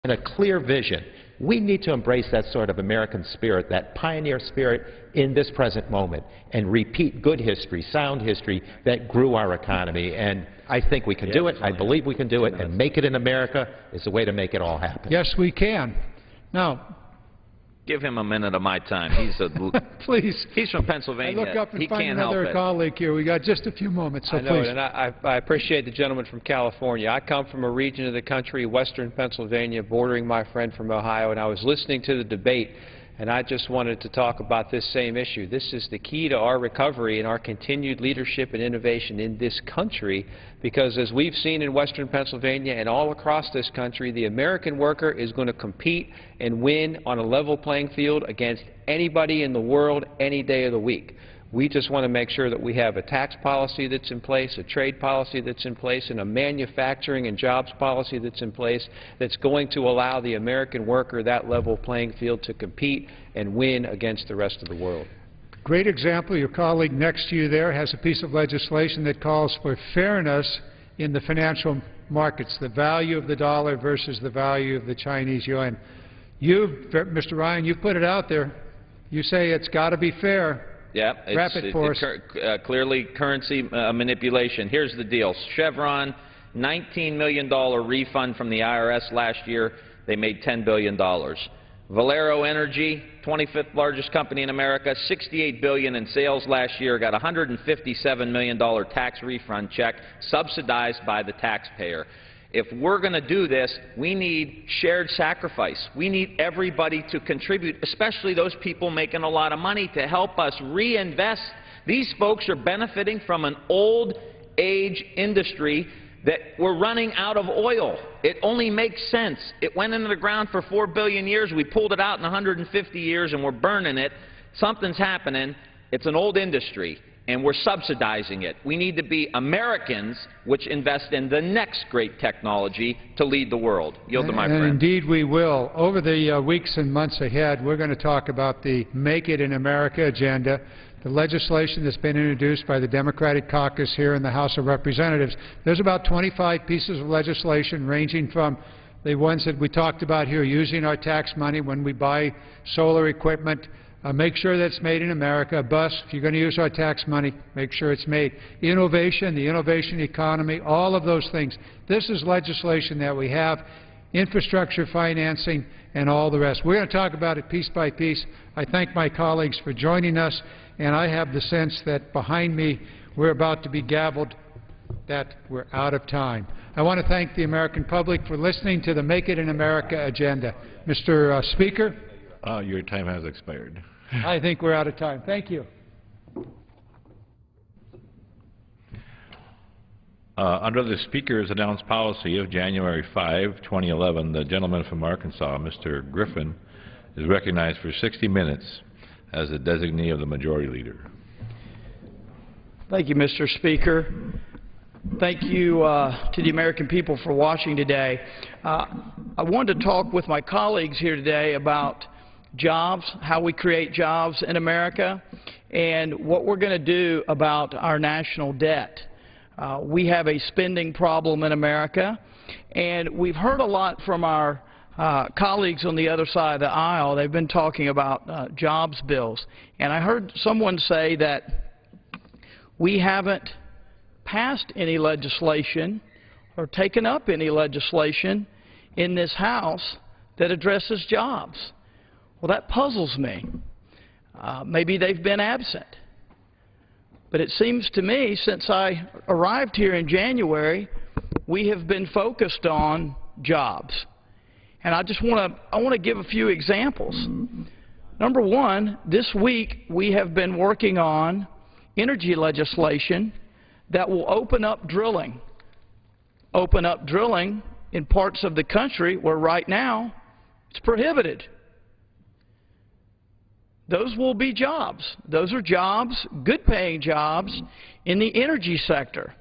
and a clear vision. We need to embrace that sort of American spirit, that pioneer spirit in this present moment, and repeat good history, sound history that grew our economy. And I think we can do it. I believe we can do it. And Make It in America is the way to make it all happen. Yes, we can. Now, give him a minute of my time. He's a please. He's from Pennsylvania. I look up and he find can't another help colleague here. We got just a few moments, so I know please. it, and I appreciate the gentleman from California. I come from a region of the country, western Pennsylvania, bordering my friend from Ohio, and I was listening to the debate, and I just wanted to talk about this same issue. This is the key to our recovery and our continued leadership and innovation in this country, because as we've seen in western Pennsylvania and all across this country, the American worker is going to compete and win on a level playing field against anybody in the world any day of the week. We just want to make sure that we have a tax policy that's in place, a trade policy that's in place, and a manufacturing and jobs policy that's in place that's going to allow the American worker that level playing field to compete and win against the rest of the world. Great example. Your colleague next to you there has a piece of legislation that calls for fairness in the financial markets, the value of the dollar versus the value of the Chinese yuan. You, Mr. Ryan, you put it out there. You say it's got to be fair. Yeah, clearly currency manipulation. Here's the deal. Chevron, $19 million refund from the IRS last year. They made $10 billion. Valero Energy, 25th largest company in America, $68 billion in sales last year, got a $157 million tax refund check subsidized by the taxpayer. If we're going to do this, we need shared sacrifice. We need everybody to contribute, especially those people making a lot of money, to help us reinvest. These folks are benefiting from an old age industry that we're running out of oil. It only makes sense. It went into the ground for 4 billion years. We pulled it out in 150 years, and we're burning it. Something's happening. It's an old industry, and we're subsidizing it. We need to be Americans which invest in the next great technology to lead the world. Yield to my friend. Indeed we will. Over the weeks and months ahead, we're going to talk about the Make It in America agenda, the legislation that's been introduced by the Democratic caucus here in the House of Representatives. There's about 25 pieces of legislation ranging from the ones that we talked about here, using our tax money when we buy solar equipment, make sure that's made in America. Bus, if you're going to use our tax money, make sure it's made. Innovation, the innovation economy, all of those things. This is legislation that we have, infrastructure financing, and all the rest. We're going to talk about it piece by piece. I thank my colleagues for joining us, and I have the sense that behind me we're about to be gavelled that we're out of time. I want to thank the American public for listening to the Make It in America agenda. Mr. Speaker? Your time has expired. I think we're out of time. Thank you. Under the Speaker's announced policy of January 5, 2011, the gentleman from Arkansas, Mr. Griffin, is recognized for 60 minutes as the designee of the Majority Leader. Thank you, Mr. Speaker. Thank you to the American people for watching today. I wanted to talk with my colleagues here today about jobs, how we create jobs in America, and what we're going to do about our national debt. We have a spending problem in America, and we've heard a lot from our colleagues on the other side of the aisle. They've been talking about jobs bills, and I heard someone say that we haven't passed any legislation or taken up any legislation in this House that addresses jobs. Well, that puzzles me. Maybe they've been absent. But it seems to me, since I arrived here in January, we have been focused on jobs. And I want to give a few examples. Number one, this week we have been working on energy legislation that will open up drilling in parts of the country where right now it's prohibited. Those will be jobs. Those are jobs, good-paying jobs, in the energy sector.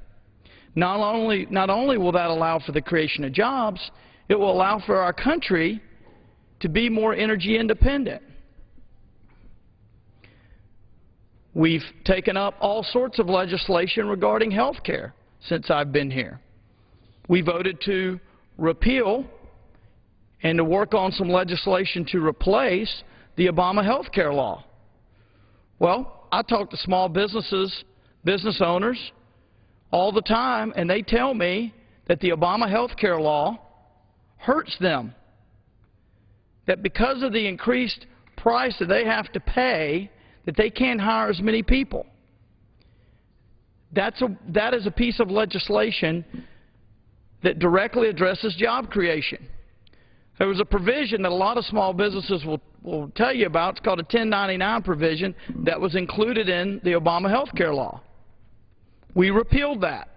Not only will that allow for the creation of jobs, it will allow for our country to be more energy independent. We've taken up all sorts of legislation regarding health care since I've been here. We voted to repeal and to work on some legislation to replace the Obama health care law. Well, I talk to small businesses, business owners all the time, and they tell me that the Obama health care law hurts them, that because of the increased price that they have to pay, that they can't hire as many people. That is a piece of legislation that directly addresses job creation. There was a provision that a lot of small businesses will tell you about. It's called a 1099 provision that was included in the Obama health care law. We repealed that.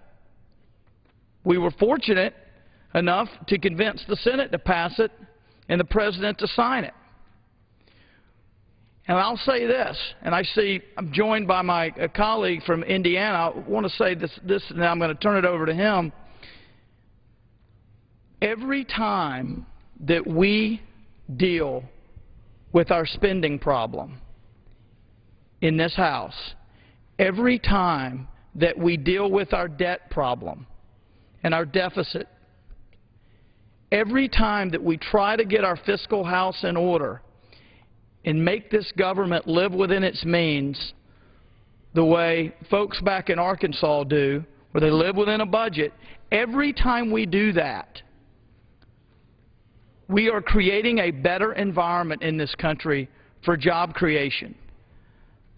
We were fortunate enough to convince the Senate to pass it and the President to sign it. And I'll say this, and I'm joined by my colleague from Indiana. I want to say this, and I'm going to turn it over to him. Every time that we deal with our spending problem in this House, every time that we deal with our debt problem and our deficit, every time that we try to get our fiscal house in order and make this government live within its means the way folks back in Arkansas do, where they live within a budget, every time we do that, we are creating a better environment in this country for job creation.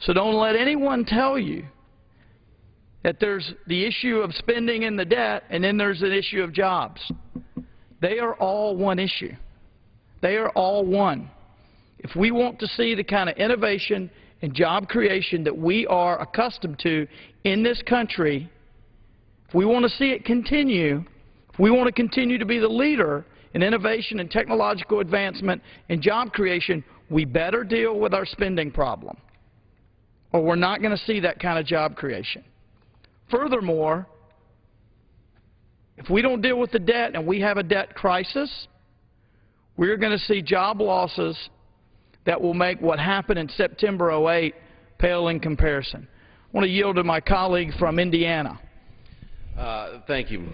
So don't let anyone tell you that there's the issue of spending and the debt, and then there's an issue of jobs. They are all one issue. They are all one. If we want to see the kind of innovation and job creation that we are accustomed to in this country, if we want to see it continue, if we want to continue to be the leader in innovation and technological advancement and job creation, we better deal with our spending problem, or we're not going to see that kind of job creation. Furthermore, if we don't deal with the debt and we have a debt crisis, we're going to see job losses that will make what happened in September '08 pale in comparison. I want to yield to my colleague from Indiana. Thank you,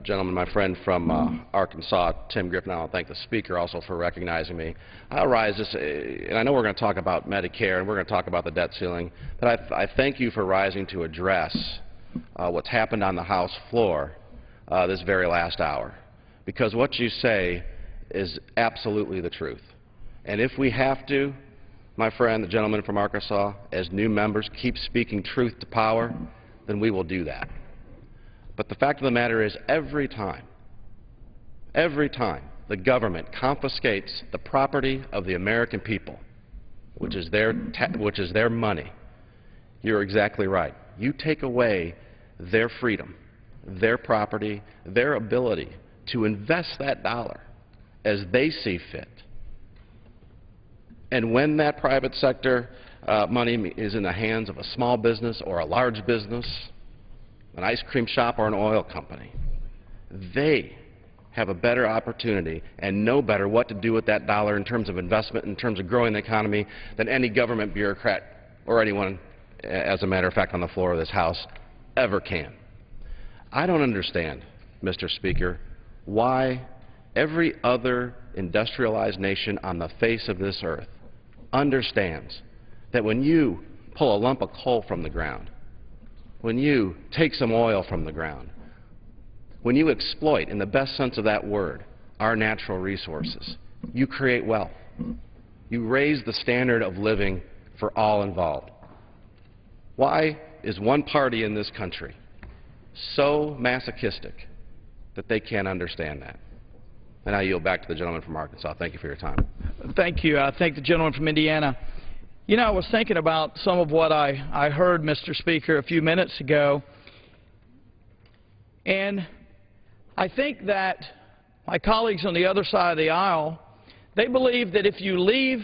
gentleman, my friend from Arkansas, Tim Griffin. I want to thank the Speaker also for recognizing me. I'll rise this, and I know we're going to talk about Medicare and we're going to talk about the debt ceiling, but I thank you for rising to address what's happened on the House floor this very last hour, because what you say is absolutely the truth. And if we have to, my friend, the gentleman from Arkansas, as new members, keep speaking truth to power, then we will do that. But the fact of the matter is, every time the government confiscates the property of the American people, which is their money, you're exactly right. You take away their freedom, their property, their ability to invest that dollar as they see fit. And when that private sector money is in the hands of a small business or a large business, an ice cream shop or an oil company, they have a better opportunity and know better what to do with that dollar in terms of investment, in terms of growing the economy, than any government bureaucrat or anyone, as a matter of fact, on the floor of this House ever can. I don't understand, Mr. Speaker, why every other industrialized nation on the face of this earth understands that when you pull a lump of coal from the ground, when you take some oil from the ground, when you exploit, in the best sense of that word, our natural resources, you create wealth. You raise the standard of living for all involved. Why is one party in this country so masochistic that they can't understand that? And I yield back to the gentleman from Arkansas. Thank you for your time. Thank you. I thank the gentleman from Indiana. You know, I was thinking about some of what I heard, Mr. Speaker, a few minutes ago, and I think that my colleagues on the other side of the aisle, they believe that if you leave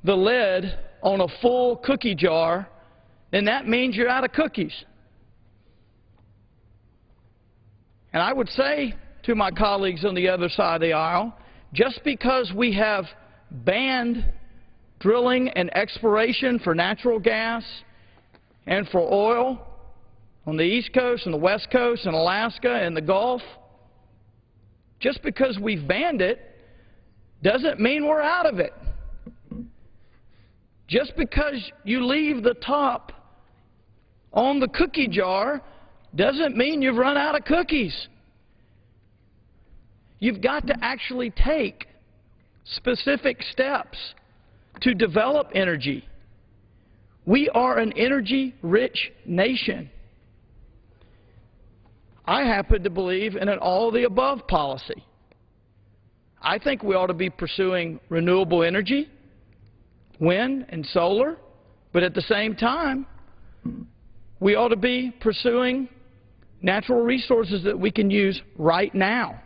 the lid on a full cookie jar, then that means you're out of cookies. And I would say to my colleagues on the other side of the aisle, just because we have banned drilling and exploration for natural gas and for oil on the East Coast and the West Coast and Alaska and the Gulf, just because we've banned it doesn't mean we're out of it. Just because you leave the top on the cookie jar doesn't mean you've run out of cookies. You've got to actually take specific steps to develop energy. We are an energy-rich nation. I happen to believe in an all-of-the-above policy. I think we ought to be pursuing renewable energy, wind and solar, but at the same time, we ought to be pursuing natural resources that we can use right now.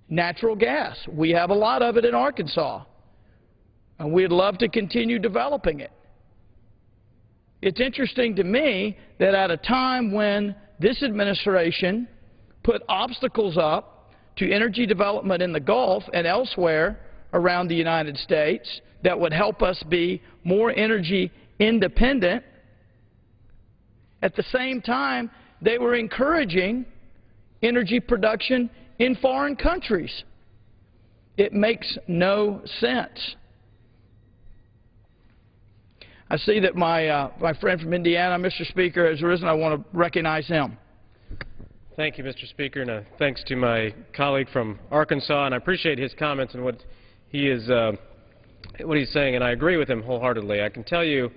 Natural gas. We have a lot of it in Arkansas, and we'd love to continue developing it. It's interesting to me that at a time when this administration put obstacles up to energy development in the Gulf and elsewhere around the United States that would help us be more energy independent, at the same time they were encouraging energy production in foreign countries. It makes no sense. I see that my friend from Indiana, Mr. Speaker, has risen. I want to recognize him. Thank you, Mr. Speaker, and thanks to my colleague from Arkansas. And I appreciate his comments and what he's saying, and I agree with him wholeheartedly. I can tell you,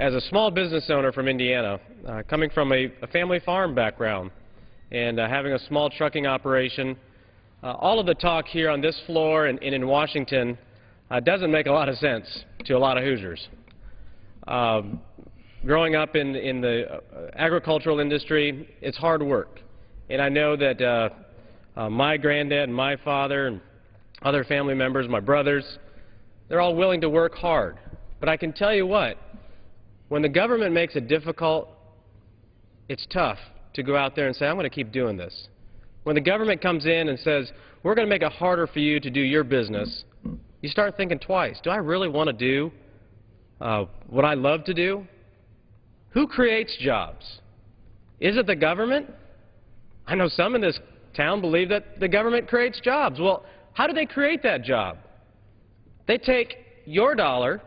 as a small business owner from Indiana, coming from a family farm background and having a small trucking operation, all of the talk here on this floor and in Washington doesn't make a lot of sense to a lot of Hoosiers. Growing up in the agricultural industry, it's hard work. And I know that my granddad and my father and other family members, my brothers, they're all willing to work hard. But I can tell you what, when the government makes it difficult, it's tough to go out there and say, I'm going to keep doing this. When the government comes in and says, we're going to make it harder for you to do your business, you start thinking twice. Do I really want to do what I love to do? Who creates jobs? Is it the government? I know some in this town believe that the government creates jobs. Well, how do they create that job? They take your dollar,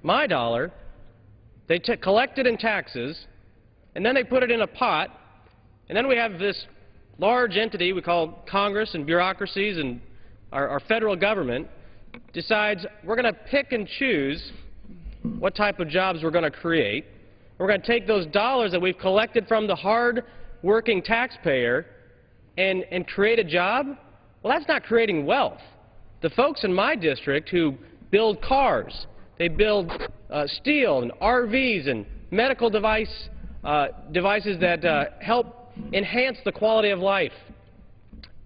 my dollar, they collect it in taxes, and then they put it in a pot, and then we have this large entity we call Congress and bureaucracies, and our federal government decides we're going to pick and choose what type of jobs we're going to create. We're going to take those dollars that we've collected from the hard-working taxpayer and create a job. Well, that's not creating wealth. The folks in my district who build cars, they build steel and RVs and medical devices that help enhance the quality of life,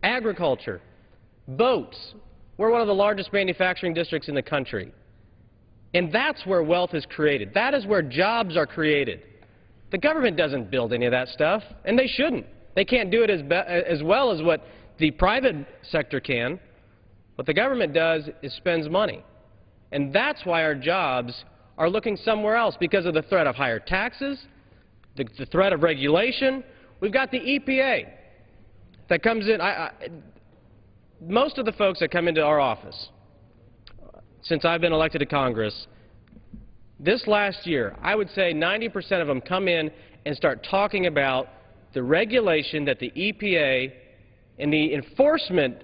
agriculture, boats. We're one of the largest manufacturing districts in the country. And that's where wealth is created. That is where jobs are created. The government doesn't build any of that stuff, and they shouldn't. They can't do it as well as what the private sector can. What the government does is spends money. And that's why our jobs are looking somewhere else, because of the threat of higher taxes, the threat of regulation. We've got the EPA that comes in. Most of the folks that come into our office, since I've been elected to Congress, this last year, I would say 90% of them come in and start talking about the regulation that the EPA and the enforcement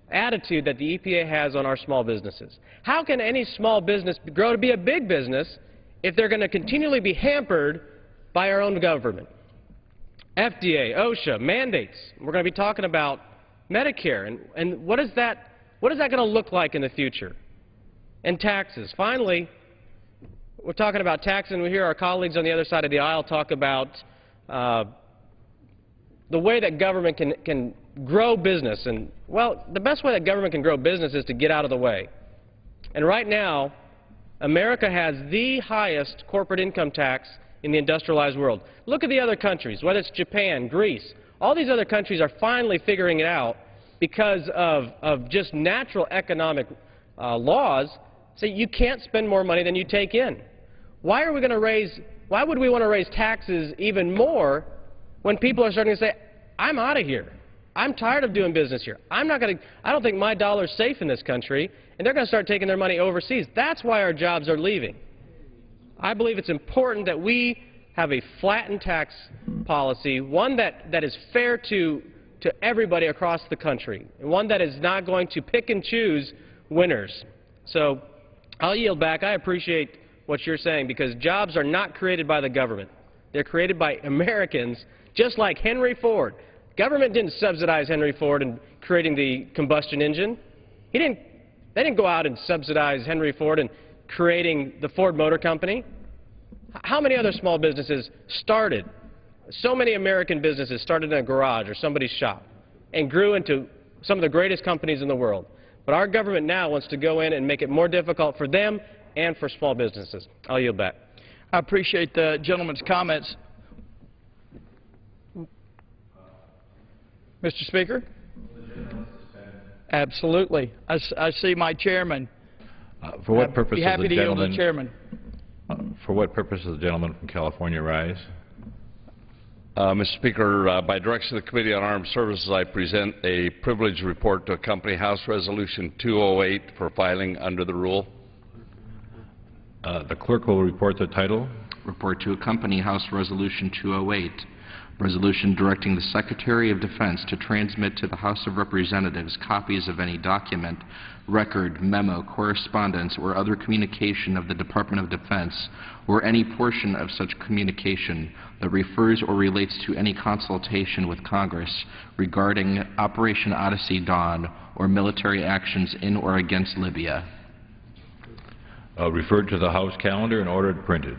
attitude that the EPA has on our small businesses. How can any small business grow to be a big business if they're going to continually be hampered by our own government? FDA, OSHA, mandates. We're going to be talking about Medicare, and what is that going to look like in the future? And taxes. Finally, we're talking about taxes, and we hear our colleagues on the other side of the aisle talk about the way that government can grow business. And, well, the best way that government can grow business is to get out of the way. And right now, America has the highest corporate income tax in the industrialized world. Look at the other countries, whether it's Japan, Greece. All these other countries are finally figuring it out because of just natural economic laws. So you can't spend more money than you take in. Why would we want to raise taxes even more when people are starting to say, I'm out of here. I'm tired of doing business here. I don't think my dollar's safe in this country, and they're going to start taking their money overseas. That's why our jobs are leaving. I believe it's important that we have a flattened tax policy, one that is fair to everybody across the country, and one that is not going to pick and choose winners. So I'll yield back. I appreciate what you're saying, because jobs are not created by the government. They're created by Americans, just like Henry Ford. Government didn't subsidize Henry Ford in creating the combustion engine. They didn't go out and subsidize Henry Ford in creating the Ford Motor Company. How many other small businesses started? So many American businesses started in a garage or somebody's shop and grew into some of the greatest companies in the world. But our government now wants to go in and make it more difficult for them and for small businesses. I'll yield back. I appreciate the gentleman's comments. Mr. Speaker? Absolutely. I see my chairman. For what purpose I'd be happy to yield to the chairman. For what purpose does the gentleman from California rise? Mr. Speaker, by direction of the Committee on Armed Services, I present a privileged report to accompany House Resolution 208 for filing under the rule. The clerk will report the title. Report to accompany House Resolution 208, resolution directing the Secretary of Defense to transmit to the House of Representatives copies of any document, record, memo, correspondence, or other communication of the Department of Defense, or any portion of such communication that refers or relates to any consultation with Congress regarding Operation Odyssey Dawn or military actions in or against Libya. Referred to the House calendar and ordered printed.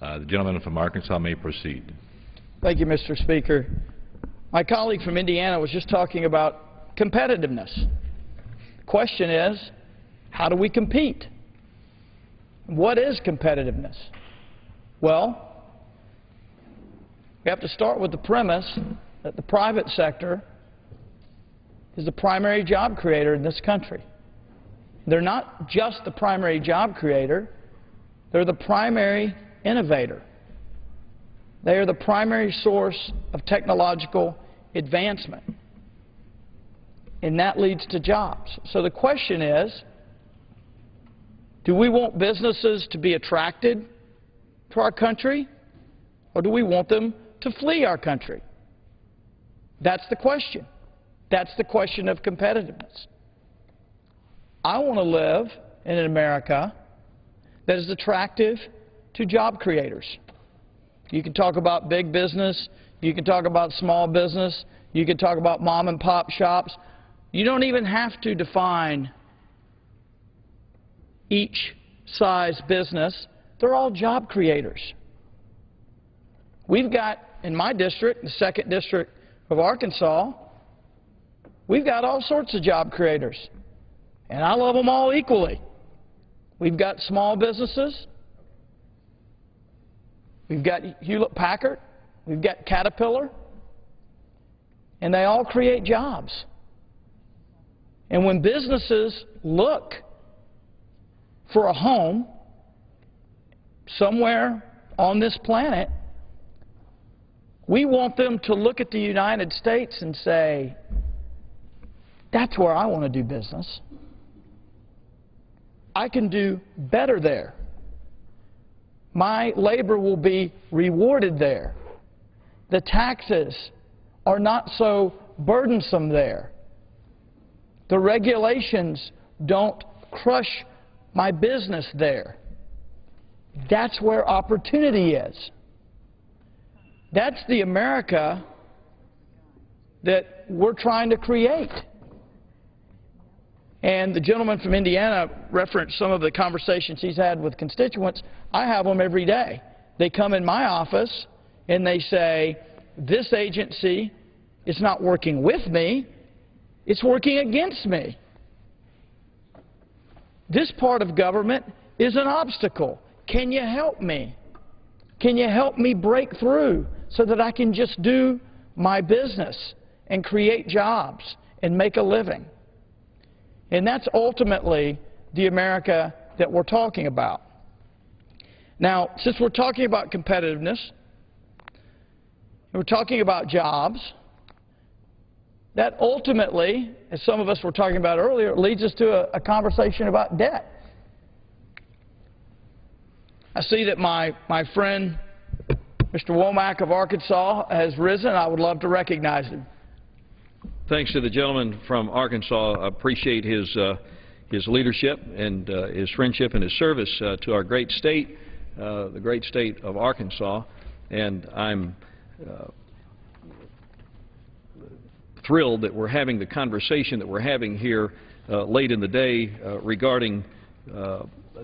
The gentleman from Arkansas may proceed. Thank you, Mr. Speaker. My colleague from Indiana was just talking about competitiveness. The question is, how do we compete? What is competitiveness? Well, we have to start with the premise that the private sector is the primary job creator in this country. They're not just the primary job creator, they're the primary innovator. They are the primary source of technological advancement, and that leads to jobs. So the question is, do we want businesses to be attracted to our country, or do we want them to flee our country? That's the question. That's the question of competitiveness. I want to live in an America that is attractive to job creators. You can talk about big business, you can talk about small business, you can talk about mom and pop shops. You don't even have to define each size business. They're all job creators. We've got, in my district, the 2nd District of Arkansas, we've got all sorts of job creators, and I love them all equally. We've got small businesses, we've got Hewlett-Packard, we've got Caterpillar, and they all create jobs. And when businesses look for a home somewhere on this planet, we want them to look at the United States and say, that's where I want to do business. I can do better there. My labor will be rewarded there. The taxes are not so burdensome there. The regulations don't crush my business there. That's where opportunity is. That's the America that we're trying to create. And the gentleman from Indiana referenced some of the conversations he's had with constituents. I have them every day. They come in my office and they say, this agency is not working with me, it's working against me. This part of government is an obstacle. Can you help me? Can you help me break through so that I can just do my business and create jobs and make a living? And that's ultimately the America that we're talking about. Now, since we're talking about competitiveness, We're talking about jobs. That ultimately, as some of us were talking about earlier, leads us to a conversation about debt. I see that my friend, Mr. Womack of Arkansas, has risen. I would love to recognize him. Thanks to the gentleman from Arkansas. I appreciate his leadership and his friendship and his service to our great state, the great state of Arkansas. And I'm thrilled that we're having the conversation that we're having here late in the day regarding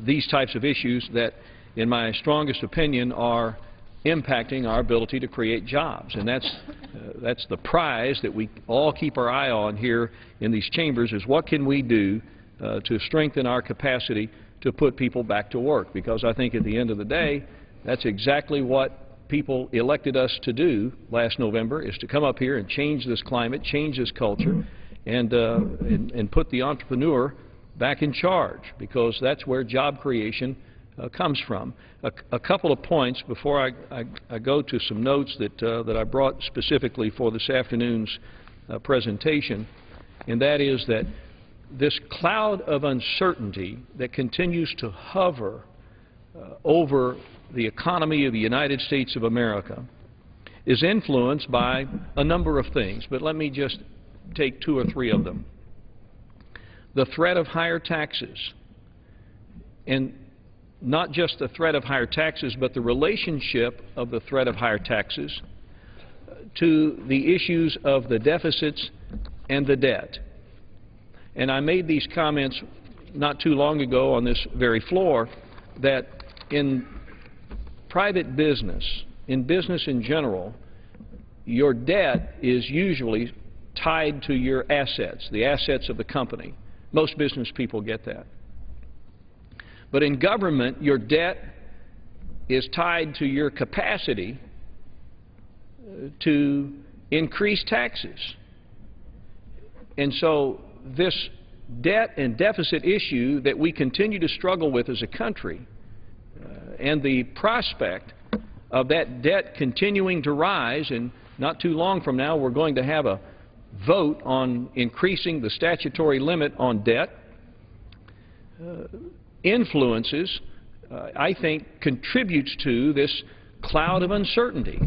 these types of issues that, in my strongest opinion, are impacting our ability to create jobs. And that's the prize that we all keep our eye on here in these chambers, is what can we do to strengthen our capacity to put people back to work. Because I think at the end of the day, that's exactly what people elected us to do last November, is to come up here and change this climate, change this culture, and put the entrepreneur back in charge, because that's where job creation comes from. A couple of points before I go to some notes that I brought specifically for this afternoon's presentation, and that is that this cloud of uncertainty that continues to hover over the economy of the United States of America is influenced by a number of things, but let me just take two or three of them. The threat of higher taxes, and not just the threat of higher taxes, but the relationship of the threat of higher taxes to the issues of the deficits and the debt. And I made these comments not too long ago on this very floor, that in private business, in business in general, your debt is usually tied to your assets, the assets of the company. Most business people get that. But in government, your debt is tied to your capacity to increase taxes. And so this debt and deficit issue that we continue to struggle with as a country, and the prospect of that debt continuing to rise, and not too long from now we're going to have a vote on increasing the statutory limit on debt, influences, I think, contributes to this cloud of uncertainty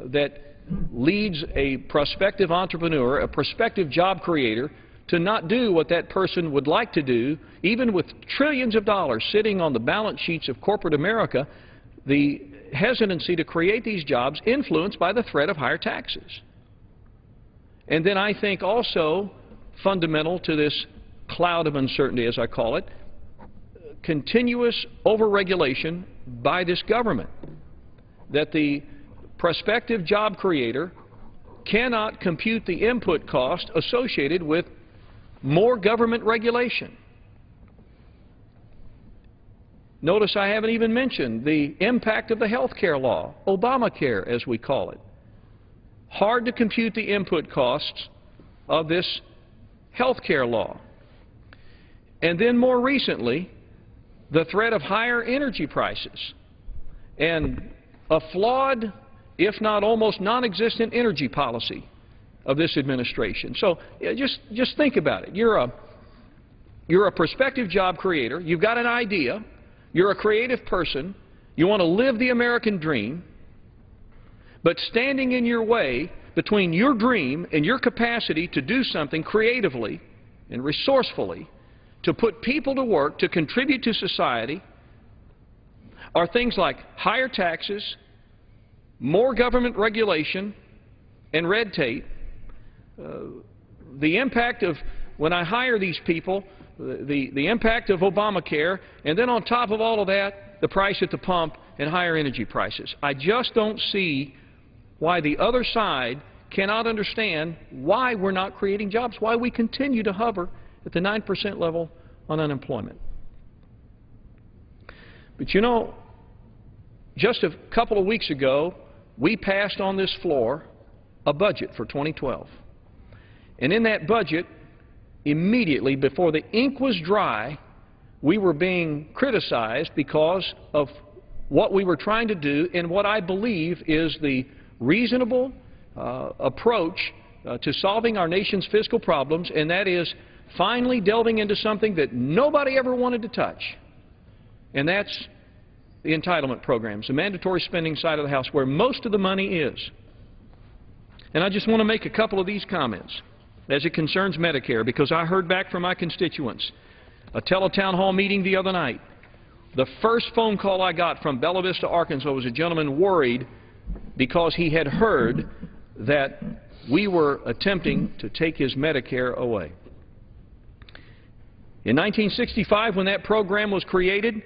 that leads a prospective entrepreneur, a prospective job creator, to not do what that person would like to do, even with trillions of dollars sitting on the balance sheets of corporate America. The hesitancy to create these jobs influenced by the threat of higher taxes. And then I think also fundamental to this cloud of uncertainty, as I call it, continuous overregulation by this government, that the prospective job creator cannot compute the input cost associated with more government regulation. Notice I haven't even mentioned the impact of the health care law, Obamacare as we call it. Hard to compute the input costs of this health care law. And then more recently, the threat of higher energy prices and a flawed, if not almost non-existent, energy policy of this administration. So just think about it. You're a prospective job creator. You've got an idea. You're a creative person. You want to live the American dream. But standing in your way between your dream and your capacity to do something creatively and resourcefully to put people to work, to contribute to society, are things like higher taxes, more government regulation and red tape. The impact of, when I hire these people, the impact of Obamacare, and then on top of all of that, the price at the pump and higher energy prices. I just don't see why the other side cannot understand why we're not creating jobs, why we continue to hover at the 9% level on unemployment. But you know, just a couple of weeks ago, we passed on this floor a budget for 2012. And in that budget, immediately before the ink was dry, we were being criticized because of what we were trying to do in what I believe is the reasonable approach to solving our nation's fiscal problems, and that is finally delving into something that nobody ever wanted to touch, and that's the entitlement programs, the mandatory spending side of the House, where most of the money is. And I just want to make a couple of these comments as it concerns Medicare, because I heard back from my constituents. A teletown hall meeting the other night. The first phone call I got from Bella Vista, Arkansas, was a gentleman worried because he had heard that we were attempting to take his Medicare away. In 1965, when that program was created,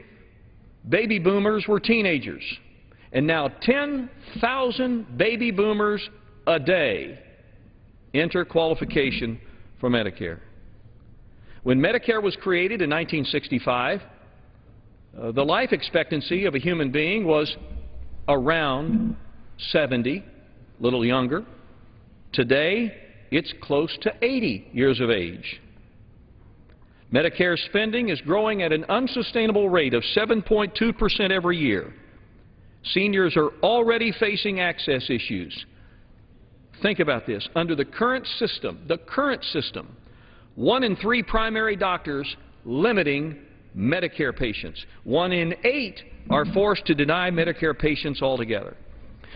baby boomers were teenagers. And now 10,000 baby boomers a day enter qualification for Medicare. When Medicare was created in 1965, the life expectancy of a human being was around 70, a little younger. Today, it's close to 80 years of age. Medicare spending is growing at an unsustainable rate of 7.2% every year. Seniors are already facing access issues. Think about this. Under the current system, 1 in 3 primary doctors limiting Medicare patients. 1 in 8 are forced to deny Medicare patients altogether.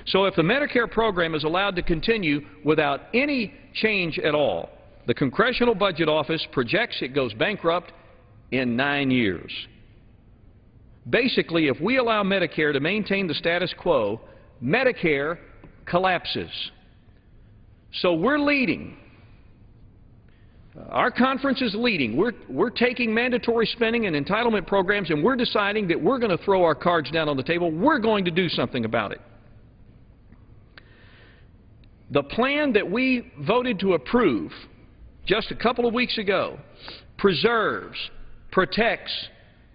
So if the Medicare program is allowed to continue without any change at all, the Congressional Budget Office projects it goes bankrupt in 9 years. Basically, if we allow Medicare to maintain the status quo, Medicare collapses. So we're leading. Our conference is leading. We're taking mandatory spending and entitlement programs, and we're deciding that we're going to throw our cards down on the table. We're going to do something about it. The plan that we voted to approve just a couple of weeks ago preserves, protects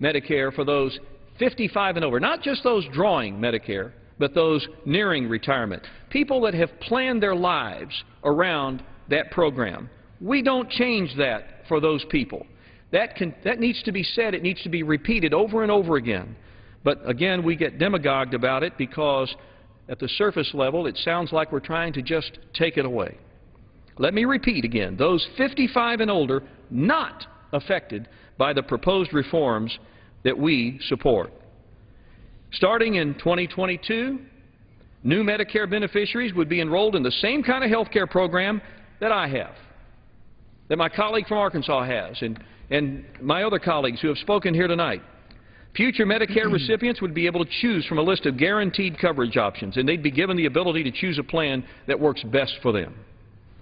Medicare for those 55 and over, not just those drawing Medicare, but those nearing retirement, people that have planned their lives around that program. We don't change that for those people. That needs to be said. It needs to be repeated over and over again. But again, we get demagogued about it because at the surface level, it sounds like we're trying to just take it away. Let me repeat again, those 55 and older not affected by the proposed reforms that we support. Starting in 2022, new Medicare beneficiaries would be enrolled in the same kind of health care program that I have, that my colleague from Arkansas has, and my other colleagues who have spoken here tonight. Future Medicare recipients would be able to choose from a list of guaranteed coverage options, and they'd be given the ability to choose a plan that works best for them.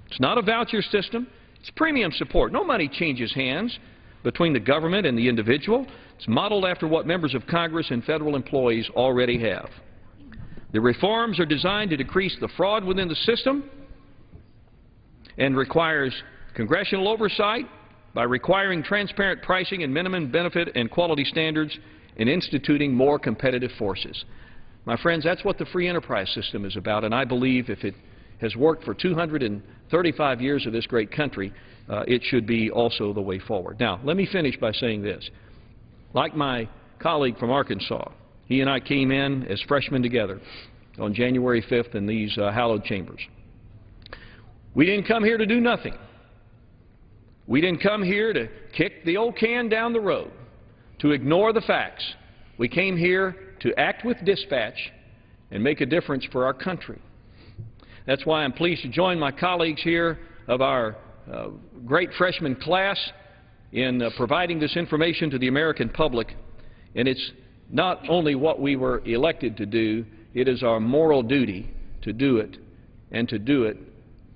It's not a voucher system. It's premium support. No money changes hands between the government and the individual. It's modeled after what members of Congress and federal employees already have. The reforms are designed to decrease the fraud within the system and requires congressional oversight by requiring transparent pricing and minimum benefit and quality standards and instituting more competitive forces. My friends, that's what the free enterprise system is about, and I believe if it has worked for 235 years of this great country, it should be also the way forward. Now, let me finish by saying this. Like my colleague from Arkansas, he and I came in as freshmen together on January 5th in these hallowed chambers. We didn't come here to do nothing. We didn't come here to kick the old can down the road, to ignore the facts. We came here to act with dispatch and make a difference for our country. That's why I'm pleased to join my colleagues here of our great freshman class in providing this information to the American public. And it's not only what we were elected to do, it is our moral duty to do it, and to do it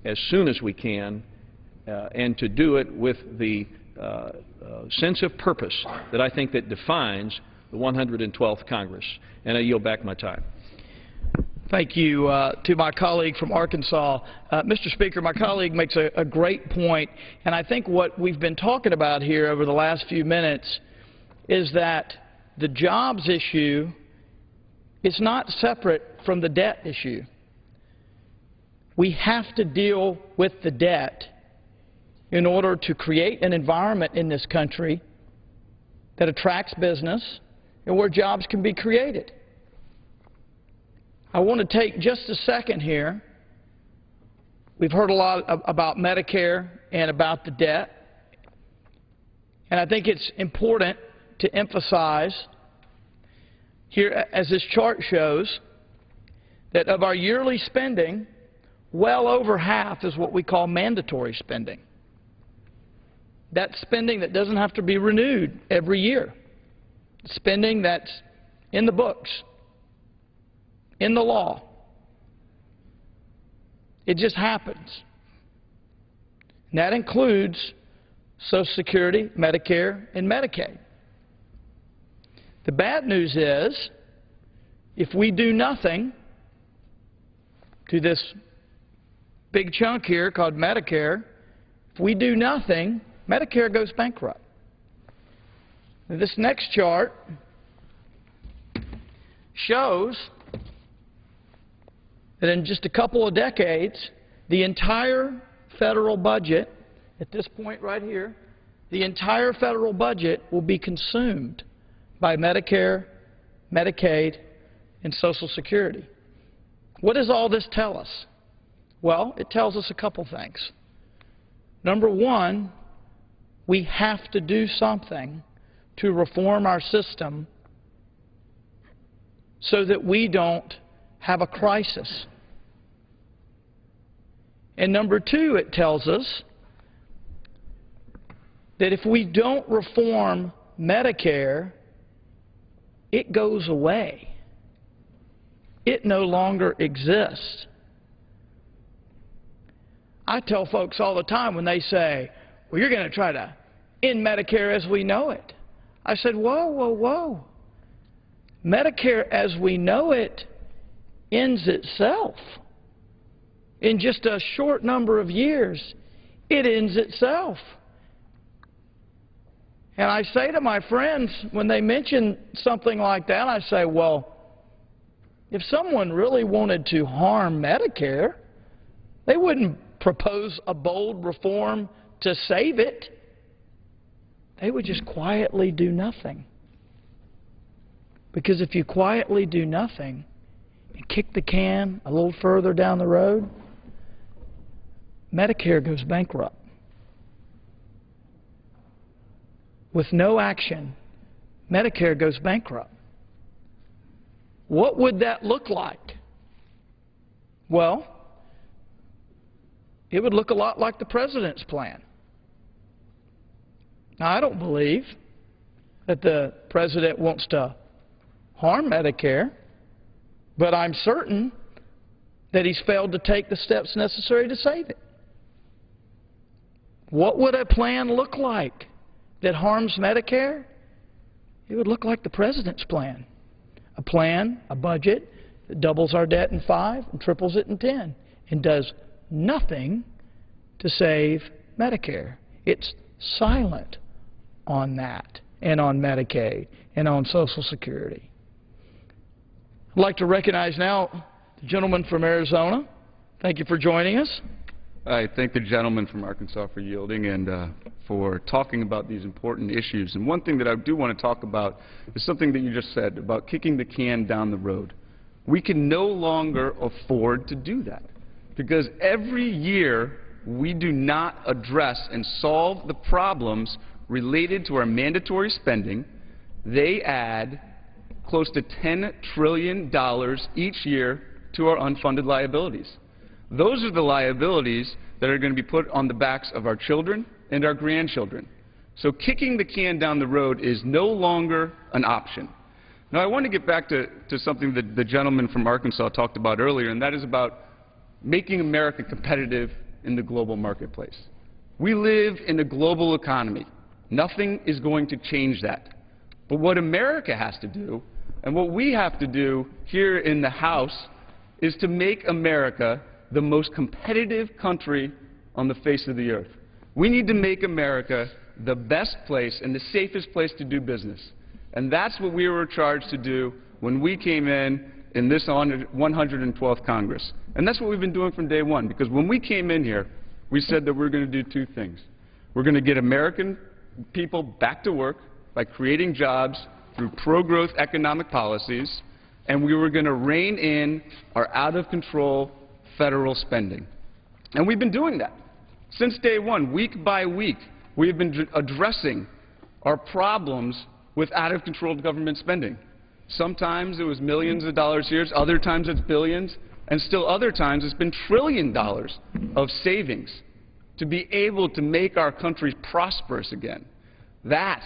as soon as we can, and to do it with the sense of purpose that I think that defines the 112th Congress. And I yield back my time. Thank you to my colleague from Arkansas. Mr. Speaker, my colleague makes a great point, and I think what we've been talking about here over the last few minutes is that the jobs issue is not separate from the debt issue. We have to deal with the debt in order to create an environment in this country that attracts business and where jobs can be created. I want to take just a second here. We've heard a lot about Medicare and about the debt. And I think it's important to emphasize here, as this chart shows, that of our yearly spending, well over half is what we call mandatory spending. That's spending that doesn't have to be renewed every year. Spending that's in the books, in the law. It just happens. And that includes Social Security, Medicare, and Medicaid. The bad news is, if we do nothing to this big chunk here called Medicare, if we do nothing, Medicare goes bankrupt. Now, this next chart shows that in just a couple of decades, the entire federal budget, at this point right here, the entire federal budget will be consumed by Medicare, Medicaid, and Social Security. What does all this tell us? Well, it tells us a couple things. Number one, we have to do something to reform our system so that we don't have a crisis. And number two, it tells us that if we don't reform Medicare, it goes away. It no longer exists. I tell folks all the time when they say, well, you're going to try to end Medicare as we know it. I said, whoa, whoa, whoa. Medicare as we know it ends itself. In just a short number of years, it ends itself. And I say to my friends, when they mention something like that, I say, well, if someone really wanted to harm Medicare, they wouldn't propose a bold reform to save it. They would just quietly do nothing. Because if you quietly do nothing and kick the can a little further down the road, Medicare goes bankrupt. With no action, Medicare goes bankrupt. What would that look like? Well, it would look a lot like the President's plan. Now, I don't believe that the President wants to harm Medicare, but I'm certain that he's failed to take the steps necessary to save it. What would a plan look like that harms Medicare? It would look like the President's plan. A plan, a budget that doubles our debt in 5 and triples it in 10 and does nothing to save Medicare. It's silent on that and on Medicaid and on Social Security. I'd like to recognize now the gentleman from Arizona. Thank you for joining us. I thank the gentleman from Arkansas for yielding and for talking about these important issues. And one thing that I do want to talk about is something that you just said about kicking the can down the road. We can no longer afford to do that because every year we do not address and solve the problems related to our mandatory spending. They add close to $10 trillion each year to our unfunded liabilities. Those are the liabilities that are going to be put on the backs of our children and our grandchildren. So kicking the can down the road is no longer an option. Now, I want to get back to something that the gentleman from Arkansas talked about earlier, and that is about making America competitive in the global marketplace. We live in a global economy. Nothing is going to change that. But what America has to do, and what we have to do here in the House, is to make America the most competitive country on the face of the earth. We need to make America the best place and the safest place to do business. And that's what we were charged to do when we came in this 112th Congress. And that's what we've been doing from day one, because when we came in here, we said that we're going to do two things. We're going to get American people back to work by creating jobs through pro-growth economic policies, and we were going to rein in our out-of-control federal spending. And we've been doing that. Since day one, week by week, we have been addressing our problems with out-of-control government spending. Sometimes it was millions of dollars here, other times it's billions, and still other times it's been $1 trillion of savings to be able to make our country prosperous again. That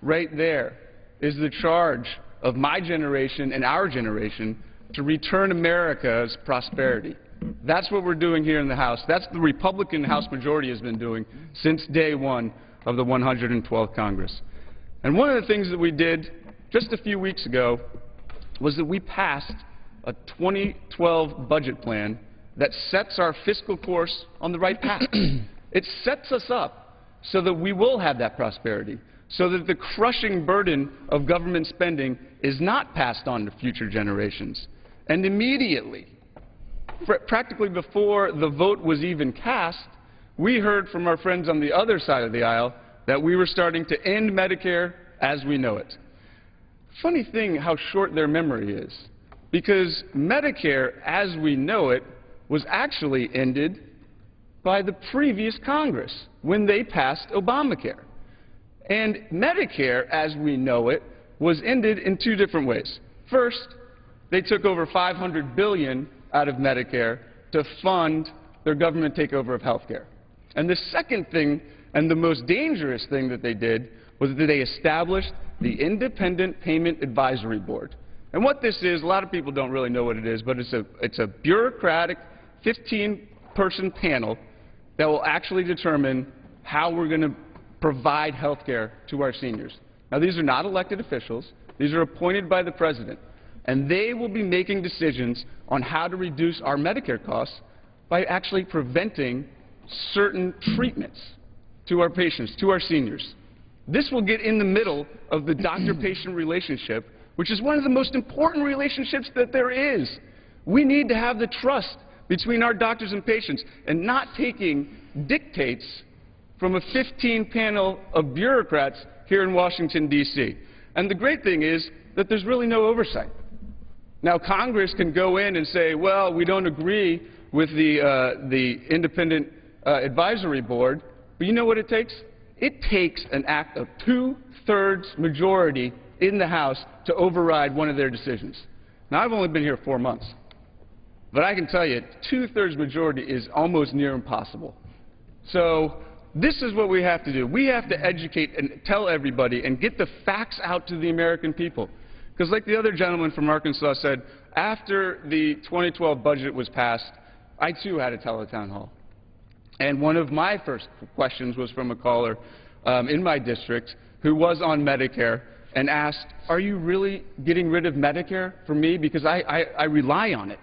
right there is the charge of my generation and our generation to return America's prosperity. That's what we're doing here in the House. That's the Republican House majority has been doing since day one of the 112th Congress. And one of the things that we did just a few weeks ago was that we passed a 2012 budget plan that sets our fiscal course on the right path. It sets us up so that we will have that prosperity, so that the crushing burden of government spending is not passed on to future generations. And immediately, practically before the vote was even cast, we heard from our friends on the other side of the aisle that we were starting to end Medicare as we know it. Funny thing how short their memory is, because Medicare as we know it was actually ended by the previous Congress when they passed Obamacare. And Medicare as we know it was ended in two different ways. First, they took over $500 billion out of Medicare to fund their government takeover of health care. And the second thing, and the most dangerous thing that they did, was that they established the Independent Payment Advisory Board. And what this is, a lot of people don't really know what it is, but it's a bureaucratic 15-person panel that will actually determine how we're going to provide health care to our seniors. Now, these are not elected officials. These are appointed by the President. And they will be making decisions on how to reduce our Medicare costs by actually preventing certain treatments to our patients, to our seniors. This will get in the middle of the doctor-patient relationship, which is one of the most important relationships that there is. We need to have the trust between our doctors and patients and not taking dictates from a 15-panel of bureaucrats here in Washington, D.C. And the great thing is that there's really no oversight. Now, Congress can go in and say, well, we don't agree with the Independent Advisory Board, but you know what it takes? It takes an act of two-thirds majority in the House to override one of their decisions. Now, I've only been here 4 months, but I can tell you, two-thirds majority is almost near impossible. So this is what we have to do. We have to educate and tell everybody and get the facts out to the American people. Because like the other gentleman from Arkansas said, after the 2012 budget was passed, I too had a teletown hall. And one of my first questions was from a caller in my district who was on Medicare and asked, are you really getting rid of Medicare for me because I rely on it?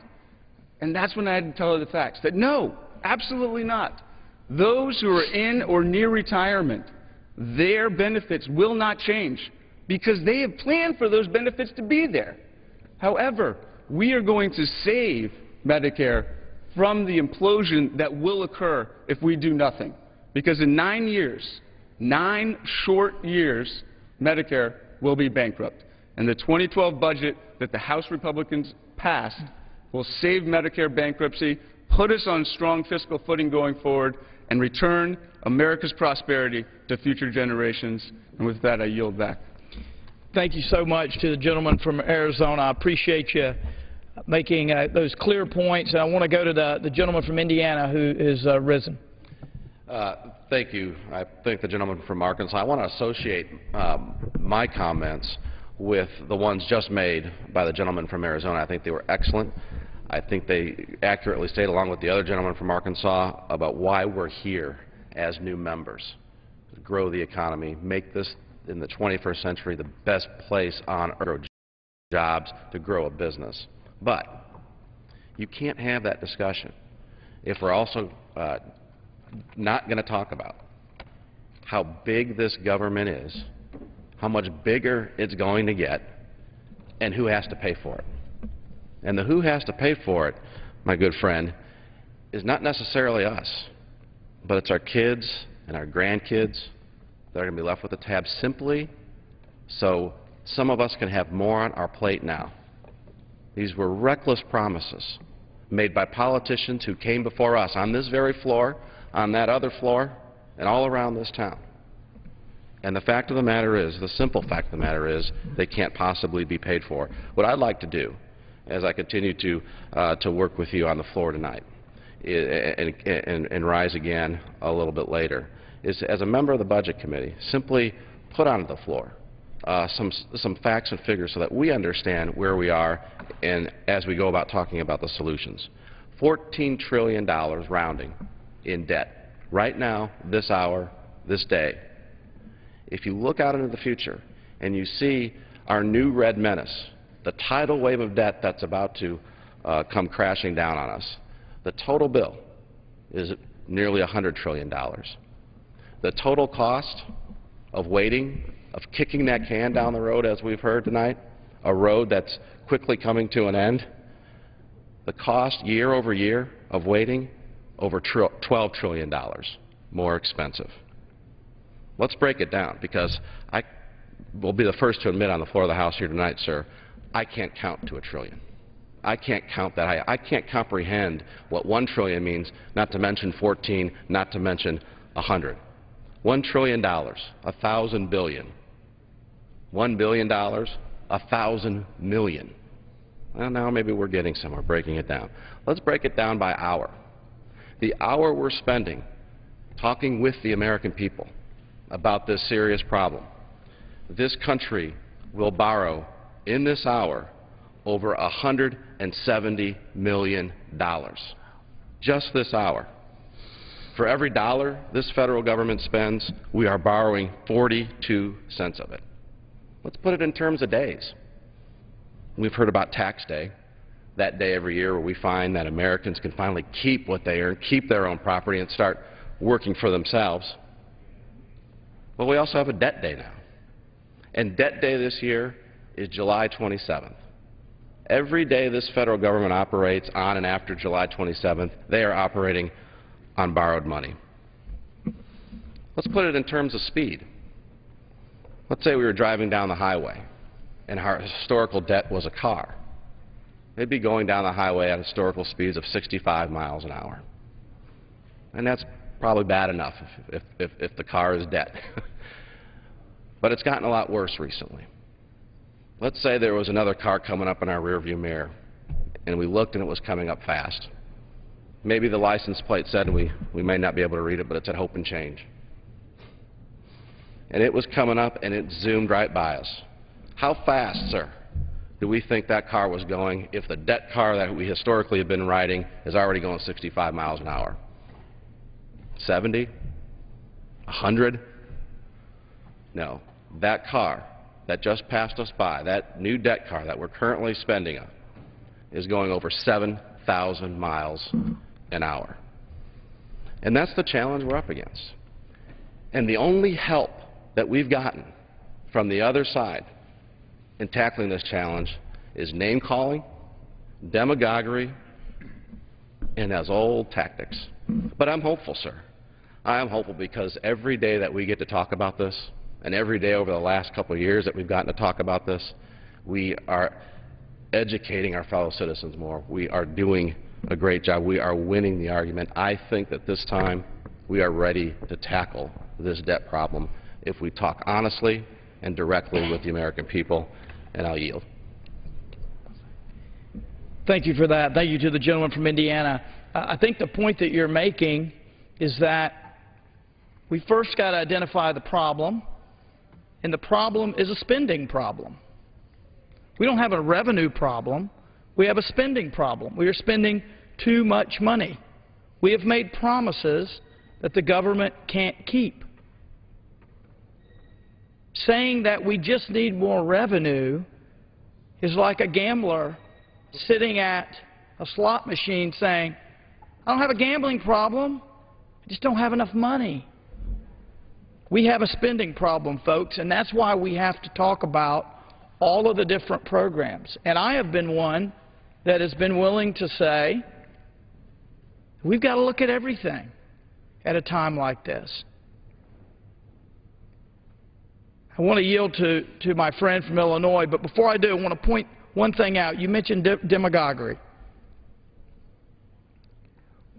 And that's when I had to tell her the facts, that no, absolutely not. Those who are in or near retirement, their benefits will not change because they have planned for those benefits to be there. However, we are going to save Medicare from the implosion that will occur if we do nothing. Because in 9 years, 9 short years, Medicare will be bankrupt. And the 2012 budget that the House Republicans passed will save Medicare bankruptcy, put us on strong fiscal footing going forward, and return America's prosperity to future generations. And with that, I yield back. Thank you so much to the gentleman from Arizona. I appreciate you making those clear points. And I want to go to the gentleman from Indiana who is risen. Thank you. I thank the gentleman from Arkansas. I want to associate my comments with the ones just made by the gentleman from Arizona. I think they were excellent. I think they accurately stated, along with the other gentleman from Arkansas, about why we're here as new members, to grow the economy, make this in the 21st century the best place on earth, jobs, to grow a business. But you can't have that discussion if we're also not going to talk about how big this government is, how much bigger it's going to get, and who has to pay for it. And the who has to pay for it, my good friend, is not necessarily us, but it's our kids and our grandkids that are going to be left with the tab simply so some of us can have more on our plate now. These were reckless promises made by politicians who came before us on this very floor, on that other floor, and all around this town. And the fact of the matter is, the simple fact of the matter is, they can't possibly be paid for. What I'd like to do, as I continue to work with you on the floor tonight, and rise again a little bit later, is as a member of the Budget Committee, simply put onto the floor some facts and figures so that we understand where we are and as we go about talking about the solutions. $14 trillion rounding in debt right now, this hour, this day. If you look out into the future and you see our new red menace, the tidal wave of debt that's about to come crashing down on us, the total bill is nearly $100 trillion. The total cost of waiting, of kicking that can down the road, as we've heard tonight, a road that's quickly coming to an end, the cost year over year of waiting, over $12 trillion more expensive. Let's break it down, because I will be the first to admit on the floor of the House here tonight, sir, I can't count to $1 trillion. I can't count that high. I can't comprehend what $1 trillion means, not to mention 14, not to mention 100. $1 trillion, 1,000 billion. $1 billion, 1,000 million. Well, now maybe we're getting somewhere, breaking it down. Let's break it down by hour. The hour we're spending talking with the American people about this serious problem, this country will borrow in this hour over $170 million. Just this hour. For every dollar this federal government spends, we are borrowing 42 cents of it. Let's put it in terms of days. We've heard about tax day, that day every year where we find that Americans can finally keep what they earn, keep their own property, and start working for themselves. Well, we also have a debt day now. And debt day this year is July 27th. Every day this federal government operates on and after July 27th, they are operating on borrowed money. Let's put it in terms of speed. Let's say we were driving down the highway and our historical debt was a car. They'd be going down the highway at historical speeds of 65 miles an hour. And that's probably bad enough if the car is debt. But it's gotten a lot worse recently. Let's say there was another car coming up in our rearview mirror, and we looked and it was coming up fast. Maybe the license plate said, and we may not be able to read it, but it said Hope and Change. And it was coming up and it zoomed right by us. How fast, sir, do we think that car was going if the debt car that we historically have been riding is already going 65 miles an hour? 70? 100? No. That car that just passed us by, that new debt car that we're currently spending on, is going over 7,000 miles an hour. And that's the challenge we're up against. And the only help that we've gotten from the other side in tackling this challenge is name-calling, demagoguery, and as old tactics. But I'm hopeful, sir. I am hopeful because every day that we get to talk about this, and every day over the last couple of years that we've gotten to talk about this, we are educating our fellow citizens more. We are doing a great job. We are winning the argument. I think that this time we are ready to tackle this debt problem if we talk honestly and directly with the American people, and I'll yield. Thank you for that. Thank you to the gentleman from Indiana. I think the point that you're making is that we first got to identify the problem, and the problem is a spending problem. We don't have a revenue problem. We have a spending problem. We are spending too much money. We have made promises that the government can't keep. Saying that we just need more revenue is like a gambler sitting at a slot machine saying, I don't have a gambling problem, I just don't have enough money. We have a spending problem, folks, and that's why we have to talk about all of the different programs. And I have been one that has been willing to say, we've got to look at everything at a time like this. I want to yield to my friend from Illinois, but before I do, I want to point one thing out. You mentioned demagoguery.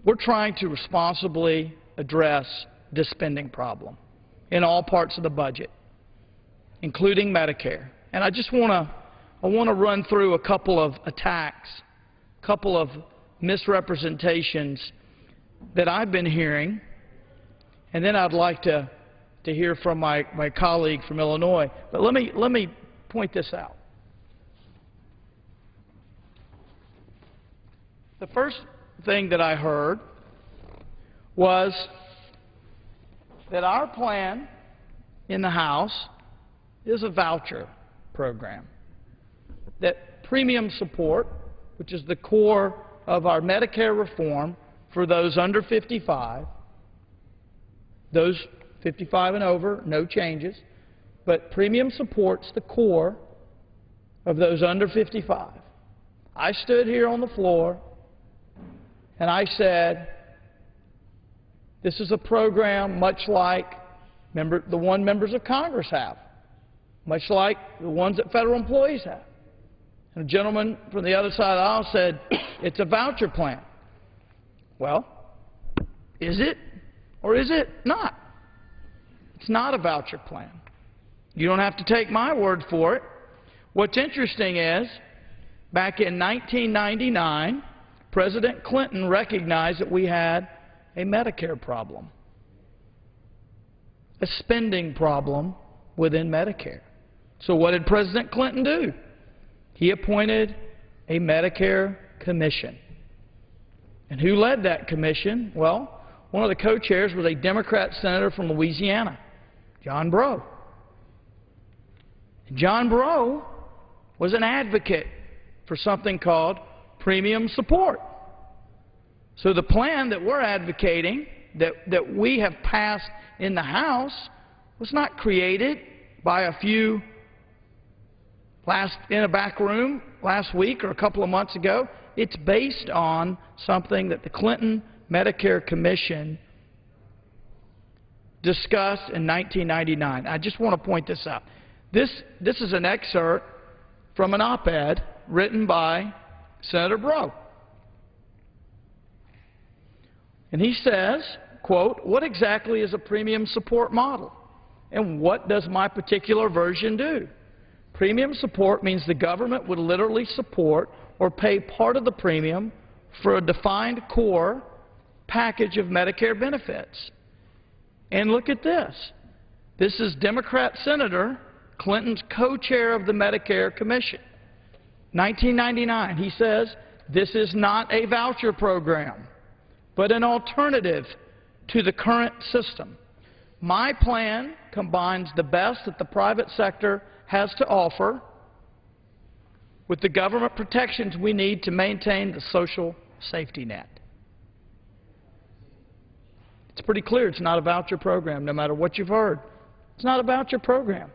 We're trying to responsibly address this spending problem in all parts of the budget, including Medicare. And I just want to run through a couple of attacks, a couple of misrepresentations that I've been hearing, and then I'd like to hear from my colleague from Illinois. But let me point this out. The first thing that I heard was that our plan in the House is a voucher program, that premium support, which is the core of our Medicare reform for those under 55, those 55 and over, no changes, but premium support's the core of those under 55. I stood here on the floor and I said, this is a program much like the one members of Congress have, much like the ones that federal employees have. And a gentleman from the other side of the aisle said, it's a voucher plan. Well, is it or is it not? It's not a voucher plan. You don't have to take my word for it. What's interesting is, back in 1999, President Clinton recognized that we had a Medicare problem, a spending problem within Medicare. So what did President Clinton do? He appointed a Medicare commission. And who led that commission? Well, one of the co-chairs was a Democrat senator from Louisiana, John Breaux. John Breaux was an advocate for something called premium support. So the plan that we're advocating, that we have passed in the House, was not created by a few in a back room last week or a couple of months ago. It's based on something that the Clinton Medicare Commission discussed in 1999. I just want to point this out. This is an excerpt from an op-ed written by Senator Breaux. And he says, quote, what exactly is a premium support model? And what does my particular version do? Premium support means the government would literally support or pay part of the premium for a defined core package of Medicare benefits. And look at this. This is Democrat Senator Clinton's co-chair of the Medicare Commission. 1999, he says, this is not a voucher program, but an alternative to the current system. My plan combines the best that the private sector has to offer with the government protections we need to maintain the social safety net. It's pretty clear it's not a voucher program, no matter what you've heard. It's not a voucher program.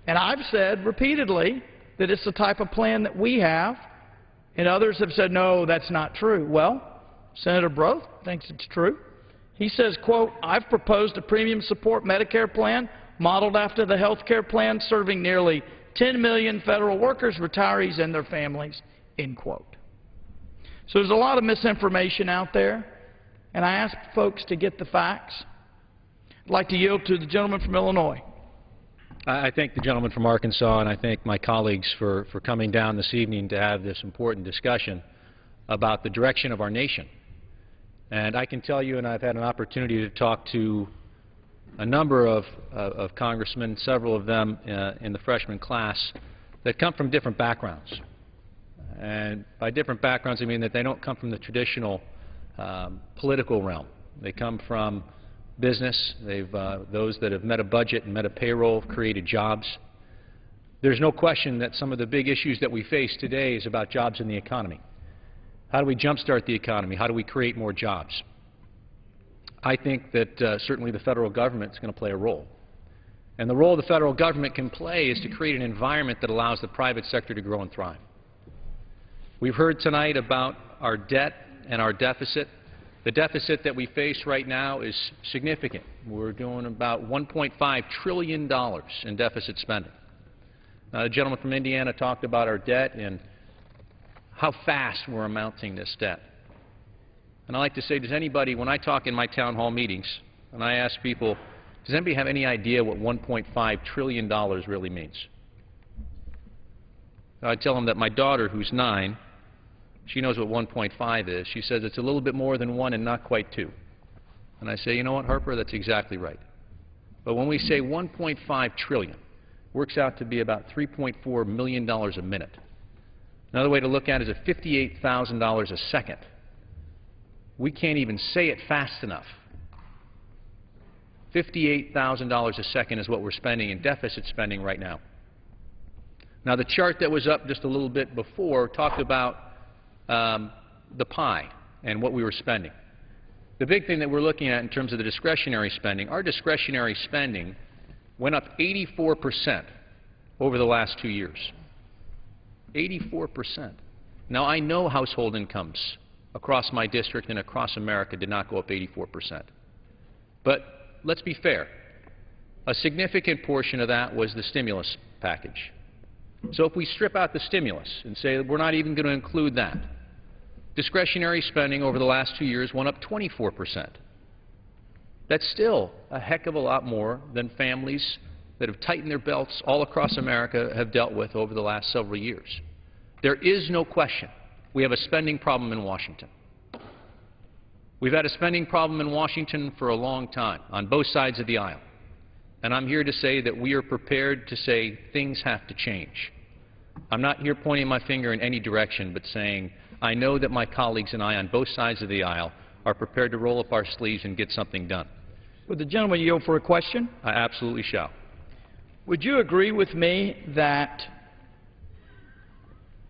And I've said repeatedly that it's the type of plan that we have, and others have said, no, that's not true. Well, Senator Breaux thinks it's true. He says, quote, I've proposed a premium support Medicare plan modeled after the health care plan serving nearly 10 million federal workers, retirees, and their families, end quote. So there's a lot of misinformation out there, and I ask folks to get the facts. I'd like to yield to the gentleman from Illinois. I thank the gentleman from Arkansas, and I thank my colleagues for coming down this evening to have this important discussion about the direction of our nation. And I can tell you, and I've had an opportunity to talk to a number of congressmen, several of them in the freshman class, that come from different backgrounds. And by different backgrounds, I mean that they don't come from the traditional political realm. They come from business. Those that have met a budget and met a payroll, created jobs. There's no question that some of the big issues that we face today is about jobs in the economy. How do we jumpstart the economy? How do we create more jobs? I think that certainly the federal government is going to play a role. And the role the federal government can play is to create an environment that allows the private sector to grow and thrive. We've heard tonight about our debt and our deficit. The deficit that we face right now is significant. We're doing about $1.5 trillion in deficit spending. The gentleman from Indiana talked about our debt and how fast we're amounting this debt. And I like to say, does anybody, when I talk in my town hall meetings, and I ask people, does anybody have any idea what $1.5 trillion really means? I tell them that my daughter, who's 9, she knows what 1.5 is. She says it's a little bit more than 1 and not quite 2. And I say, you know what, Harper, that's exactly right. But when we say 1.5 trillion, works out to be about $3.4 million a minute. Another way to look at it is at $58,000 a second. We can't even say it fast enough. $58,000 a second is what we're spending in deficit spending right now. Now, the chart that was up just a little bit before talked about the pie and what we were spending. The big thing that we're looking at in terms of the discretionary spending, our discretionary spending went up 84% over the last 2 years. 84%. Now, I know household incomes across my district and across America did not go up 84%. But let's be fair. A significant portion of that was the stimulus package. So if we strip out the stimulus and say that we're not even going to include that, discretionary spending over the last 2 years went up 24%. That's still a heck of a lot more than families that have tightened their belts all across America have dealt with over the last several years. There is no question we have a spending problem in Washington. We've had a spending problem in Washington for a long time on both sides of the aisle. And I'm here to say that we are prepared to say things have to change. I'm not here pointing my finger in any direction, but saying I know that my colleagues and I on both sides of the aisle are prepared to roll up our sleeves and get something done. Would the gentleman yield for a question? I absolutely shall. Would you agree with me that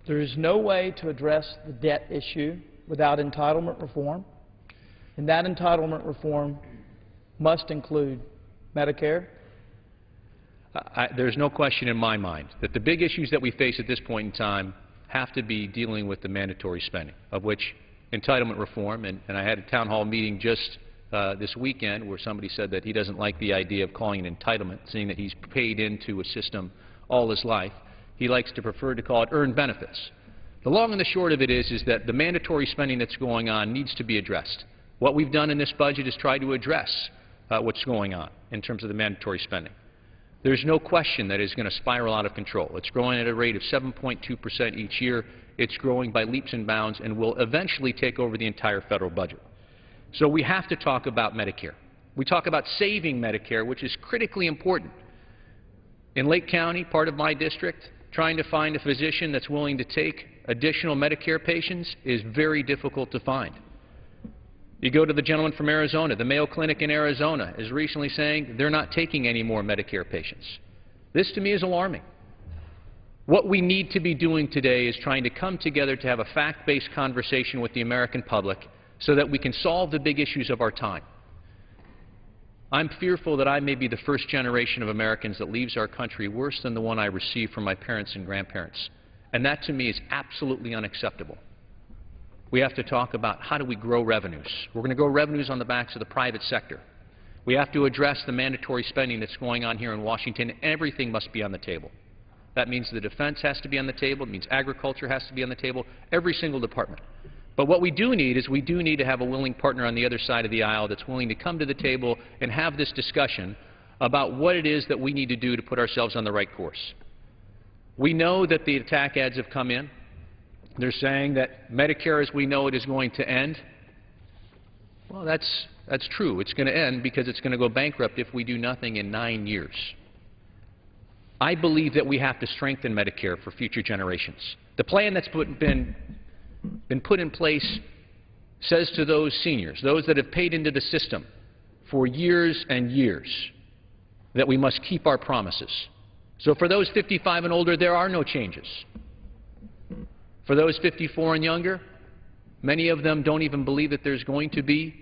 there is no way to address the debt issue without entitlement reform? And that entitlement reform must include Medicare? There's no question in my mind that the big issues that we face at this point in time have to be dealing with the mandatory spending, of which entitlement reform, and I had a town hall meeting just this weekend where somebody said that he doesn't like the idea of calling it entitlement, seeing that he's paid into a system all his life. He likes to prefer to call it earned benefits. The long and the short of it is that the mandatory spending that's going on needs to be addressed. What we've done in this budget is try to address what's going on in terms of the mandatory spending. There's no question that it's going to spiral out of control. It's growing at a rate of 7.2% each year. It's growing by leaps and bounds and will eventually take over the entire federal budget. So we have to talk about Medicare. We talk about saving Medicare, which is critically important. In Lake County, part of my district, trying to find a physician that's willing to take additional Medicare patients is very difficult to find. You go to the gentleman from Arizona. The Mayo Clinic in Arizona is recently saying they're not taking any more Medicare patients. This, to me, is alarming. What we need to be doing today is trying to come together to have a fact-based conversation with the American public so that we can solve the big issues of our time. I'm fearful that I may be the first generation of Americans that leaves our country worse than the one I received from my parents and grandparents. And that, to me, is absolutely unacceptable. We have to talk about how do we grow revenues. We're going to grow revenues on the backs of the private sector. We have to address the mandatory spending that's going on here in Washington. Everything must be on the table. That means the defense has to be on the table. It means agriculture has to be on the table, every single department. But what we do need is we do need to have a willing partner on the other side of the aisle that's willing to come to the table and have this discussion about what it is that we need to do to put ourselves on the right course. We know that the attack ads have come in. They're saying that Medicare as we know it is going to end. Well, that's true. It's going to end because it's going to go bankrupt if we do nothing in 9 years. I believe that we have to strengthen Medicare for future generations. The plan that's been put in place says to those seniors, those that have paid into the system for years and years, that we must keep our promises. So for those 55 and older, there are no changes. For those 54 and younger, many of them don't even believe that there's going to be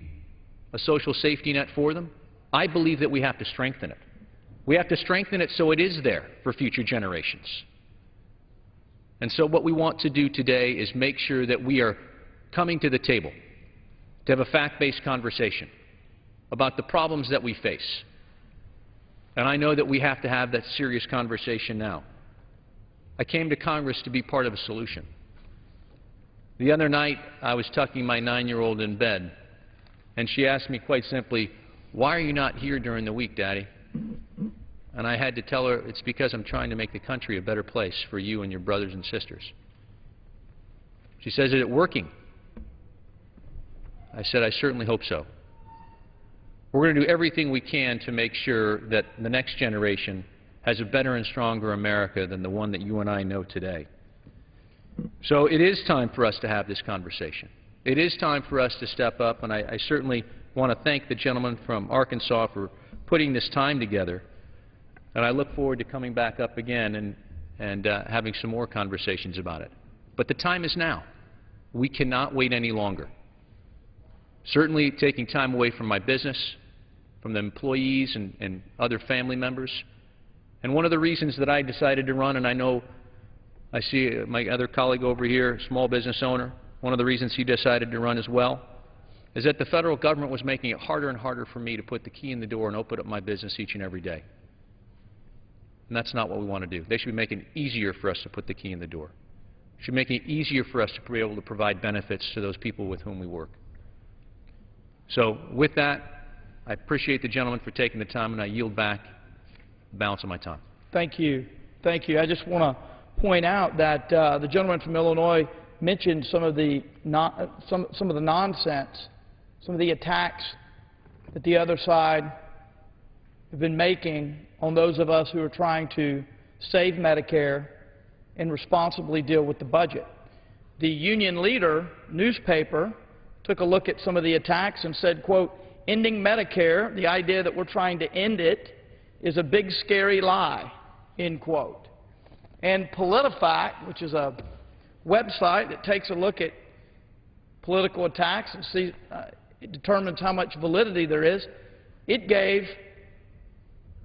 a social safety net for them. I believe that we have to strengthen it. We have to strengthen it so it is there for future generations. And so what we want to do today is make sure that we are coming to the table to have a fact-based conversation about the problems that we face. And I know that we have to have that serious conversation now. I came to Congress to be part of a solution. The other night, I was tucking my 9-year-old in bed, and she asked me quite simply, "Why are you not here during the week, Daddy?" And I had to tell her, it's because I'm trying to make the country a better place for you and your brothers and sisters. She says, "Is it working?" I said, "I certainly hope so." We're going to do everything we can to make sure that the next generation has a better and stronger America than the one that you and I know today. So it is time for us to have this conversation. It is time for us to step up, and I certainly want to thank the gentleman from Arkansas for putting this time together. And I look forward to coming back up again and having some more conversations about it. But the time is now. We cannot wait any longer. Certainly taking time away from my business, from the employees and other family members. And one of the reasons that I decided to run, and I know I see my other colleague over here, small business owner, one of the reasons he decided to run as well, is that the federal government was making it harder and harder for me to put the key in the door and open up my business each and every day. And that's not what we want to do. They should be making it easier for us to put the key in the door. Should make it easier for us to be able to provide benefits to those people with whom we work. So with that, I appreciate the gentleman for taking the time, and I yield back the balance of my time. Thank you. Thank you. I just want to point out that the gentleman from Illinois mentioned some of the nonsense, some of the attacks that the other side have been making on those of us who are trying to save Medicare and responsibly deal with the budget. The Union Leader newspaper took a look at some of the attacks and said, quote, "Ending Medicare, the idea that we're trying to end it, is a big scary lie," end quote. And PolitiFact, which is a website that takes a look at political attacks and sees, it determines how much validity there is, it gave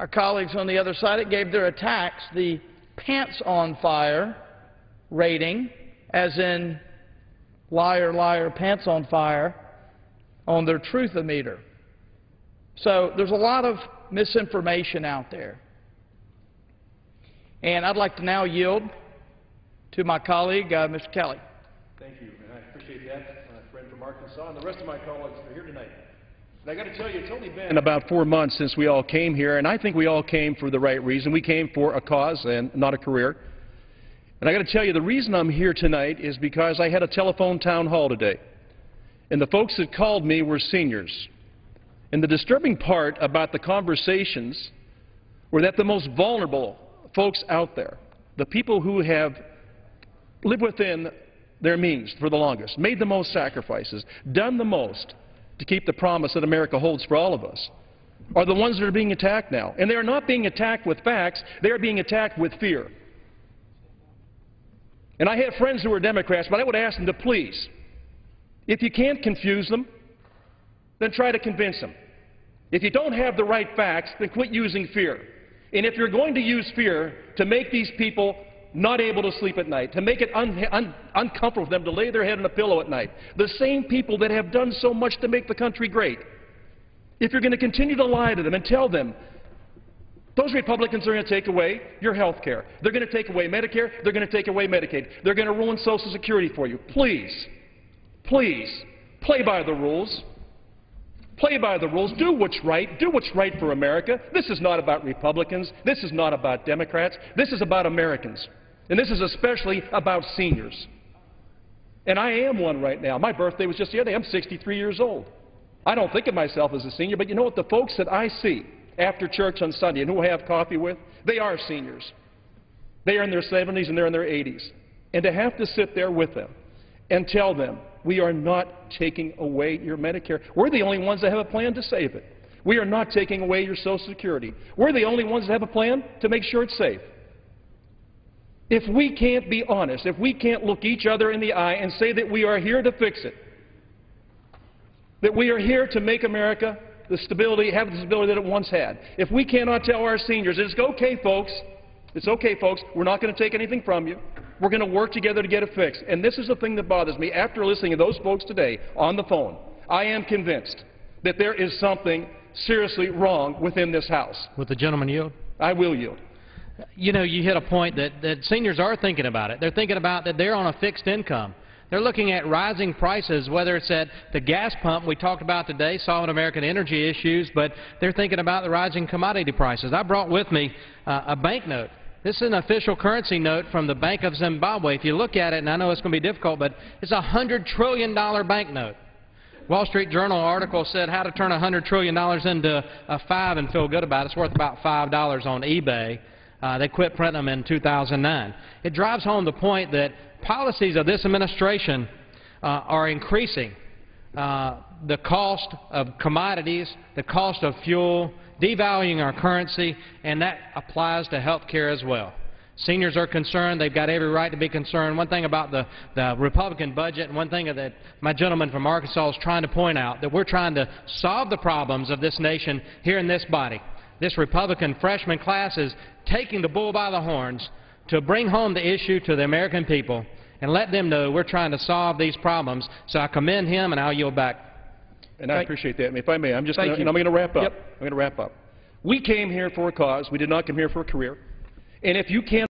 our colleagues on the other side, it gave their attacks the pants on fire rating, as in liar, liar, pants on fire, on their truth-o-meter. So there's a lot of misinformation out there. And I'd like to now yield to my colleague, Mr. Kelly. Thank you, and I appreciate that, my friend from Arkansas, and the rest of my colleagues that are here tonight. And I got to tell you, it's only been about 4 months since we all came here, and I think we all came for the right reason. We came for a cause and not a career. And I got to tell you, the reason I'm here tonight is because I had a telephone town hall today, and the folks that called me were seniors. And the disturbing part about the conversations were that the most vulnerable folks out there, the people who have lived within their means for the longest, made the most sacrifices, done the most to keep the promise that America holds for all of us, are the ones that are being attacked now. And they are not being attacked with facts, they are being attacked with fear. And I have friends who are Democrats, but I would ask them to please, if you can't confuse them, then try to convince them. If you don't have the right facts, then quit using fear. And if you're going to use fear to make these people not able to sleep at night, to make it uncomfortable for them to lay their head on a pillow at night, the same people that have done so much to make the country great, if you're going to continue to lie to them and tell them, those Republicans are going to take away your health care, they're going to take away Medicare, they're going to take away Medicaid, they're going to ruin Social Security for you, please, please, play by the rules. Play by the rules. Do what's right. Do what's right for America. This is not about Republicans. This is not about Democrats. This is about Americans. And this is especially about seniors. And I am one right now. My birthday was just the other day. I'm 63 years old. I don't think of myself as a senior, but you know what? The folks that I see after church on Sunday and who I have coffee with, they are seniors. They are in their 70s and they're in their 80s. And to have to sit there with them and tell them, we are not taking away your Medicare. We're the only ones that have a plan to save it. We are not taking away your Social Security. We're the only ones that have a plan to make sure it's safe. If we can't be honest, if we can't look each other in the eye and say that we are here to fix it, that we are here to make America have the stability that it once had, if we cannot tell our seniors, it's okay, folks, we're not going to take anything from you. We're going to work together to get it fixed. And this is the thing that bothers me. After listening to those folks today on the phone, I am convinced that there is something seriously wrong within this House. Would the gentleman yield? I will yield. you know, you hit a point that seniors are thinking about it. They're thinking about that they're on a fixed income. They're looking at rising prices, whether it's at the gas pump we talked about today, solving American energy issues, but they're thinking about the rising commodity prices. I brought with me a banknote. This is an official currency note from the Bank of Zimbabwe. If you look at it, and I know it's going to be difficult, but it's a $100 trillion banknote. Wall Street Journal article said how to turn $100 trillion into a 5 and feel good about it. It's worth about $5 on eBay. They quit printing them in 2009. It drives home the point that policies of this administration are increasing the cost of commodities, the cost of fuel, devaluing our currency, and that applies to health care as well. Seniors are concerned. They've got every right to be concerned. One thing about the Republican budget, and one thing that my gentleman from Arkansas is trying to point out, that we're trying to solve the problems of this nation here in this body. This Republican freshman class is taking the bull by the horns to bring home the issue to the American people and let them know we're trying to solve these problems. So I commend him, and I'll yield back. And I appreciate that. If I may, I'm going to wrap up. Yep. I'm going to wrap up. We came here for a cause. We did not come here for a career. And if you can't